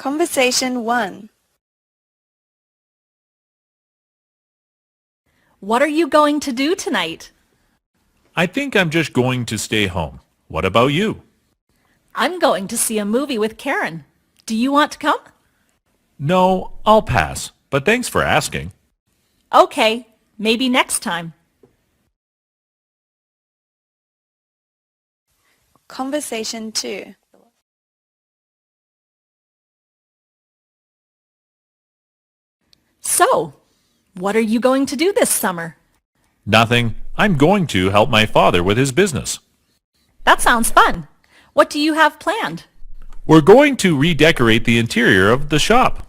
Conversation 1. What are you going to do tonight? I think I'm just going to stay home. What about you? I'm going to see a movie with Karen. Do you want to come? No, I'll pass, but thanks for asking. Okay, maybe next time. Conversation 2. So, what are you going to do this summer? Nothing. I'm going to help my father with his business. That sounds fun. What do you have planned? We're going to redecorate the interior of the shop.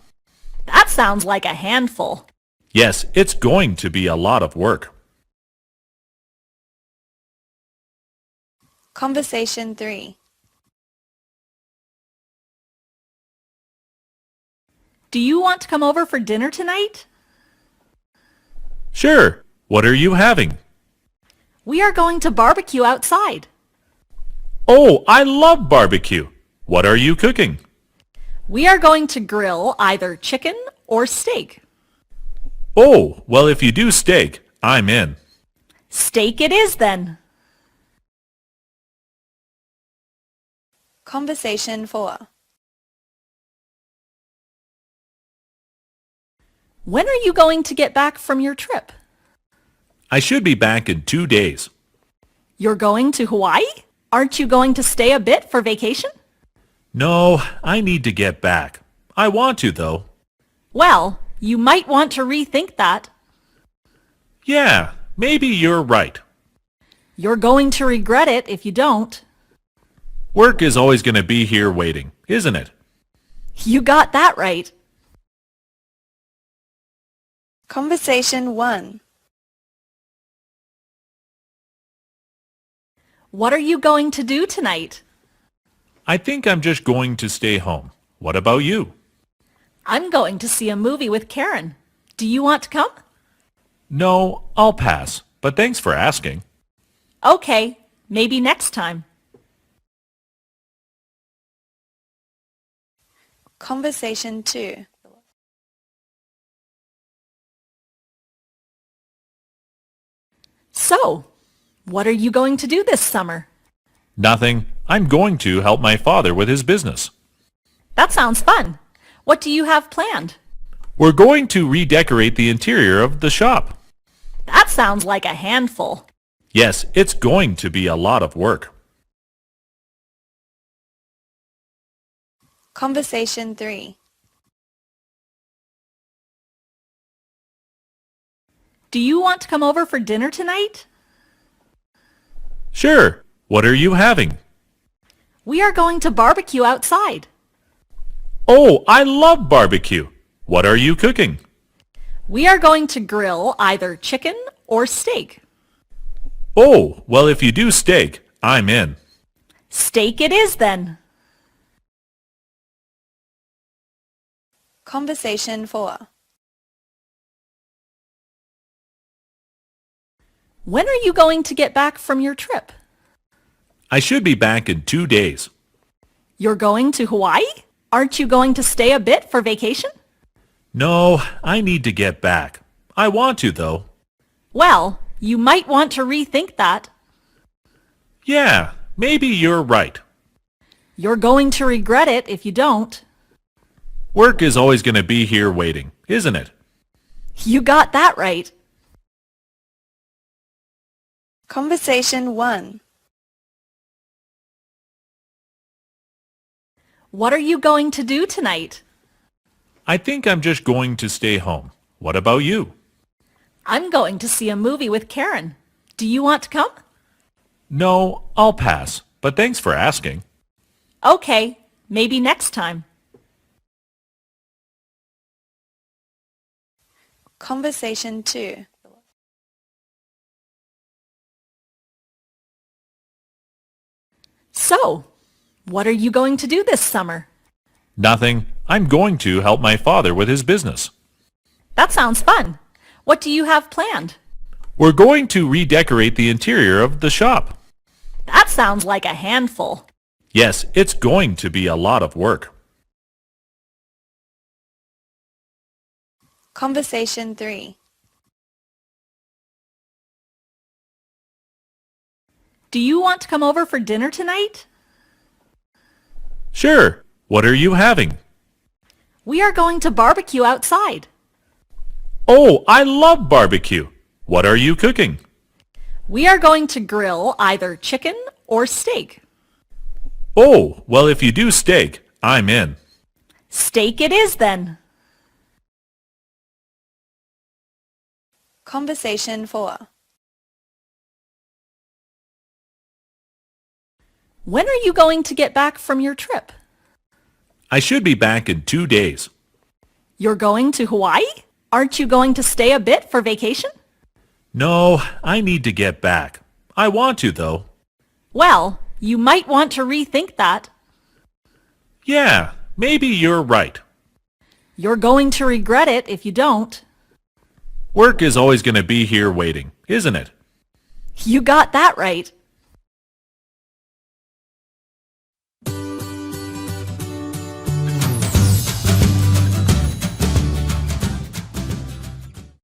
That sounds like a handful. Yes, it's going to be a lot of work. Conversation 3. Do you want to come over for dinner tonight? Sure. What are you having? We are going to barbecue outside. Oh, I love barbecue. What are you cooking? We are going to grill either chicken or steak. Oh, well, if you do steak, I'm in. Steak it is then. Conversation 4. When are you going to get back from your trip? I should be back in 2 days. You're going to Hawaii? Aren't you going to stay a bit for vacation? No, I need to get back. I want to, though. Well, you might want to rethink that. Yeah, maybe you're right. You're going to regret it if you don't. Work is always going to be here waiting, isn't it? You got that right. Conversation 1. What are you going to do tonight? I think I'm just going to stay home. What about you? I'm going to see a movie with Karen. Do you want to come? No, I'll pass, but thanks for asking. Okay, maybe next time. Conversation 2. So, what are you going to do this summer? Nothing. I'm going to help my father with his business. That sounds fun. What do you have planned? We're going to redecorate the interior of the shop. That sounds like a handful. Yes, it's going to be a lot of work. Conversation 3. Do you want to come over for dinner tonight? Sure. What are you having? We are going to barbecue outside. Oh, I love barbecue. What are you cooking? We are going to grill either chicken or steak. Oh, well, if you do steak, I'm in. Steak it is then. Conversation 4. When are you going to get back from your trip? I should be back in 2 days. You're going to Hawaii? Aren't you going to stay a bit for vacation? No, I need to get back. I want to, though. Well, you might want to rethink that. Yeah, maybe you're right. You're going to regret it if you don't. Work is always going to be here waiting, isn't it? You got that right. Conversation 1. What are you going to do tonight? I think I'm just going to stay home. What about you? I'm going to see a movie with Karen. Do you want to come? No, I'll pass, but thanks for asking. Okay, maybe next time. Conversation 2. So, what are you going to do this summer? Nothing. I'm going to help my father with his business. That sounds fun. What do you have planned? We're going to redecorate the interior of the shop. That sounds like a handful. Yes, it's going to be a lot of work. Conversation 3. Do you want to come over for dinner tonight? Sure. What are you having? We are going to barbecue outside. Oh, I love barbecue. What are you cooking? We are going to grill either chicken or steak. Oh, well, if you do steak, I'm in. Steak it is then. Conversation 4. When are you going to get back from your trip? I should be back in 2 days. You're going to Hawaii? Aren't you going to stay a bit for vacation? No, I need to get back. I want to, though. Well, you might want to rethink that. Yeah, maybe you're right. You're going to regret it if you don't. Work is always going to be here waiting, isn't it? You got that right.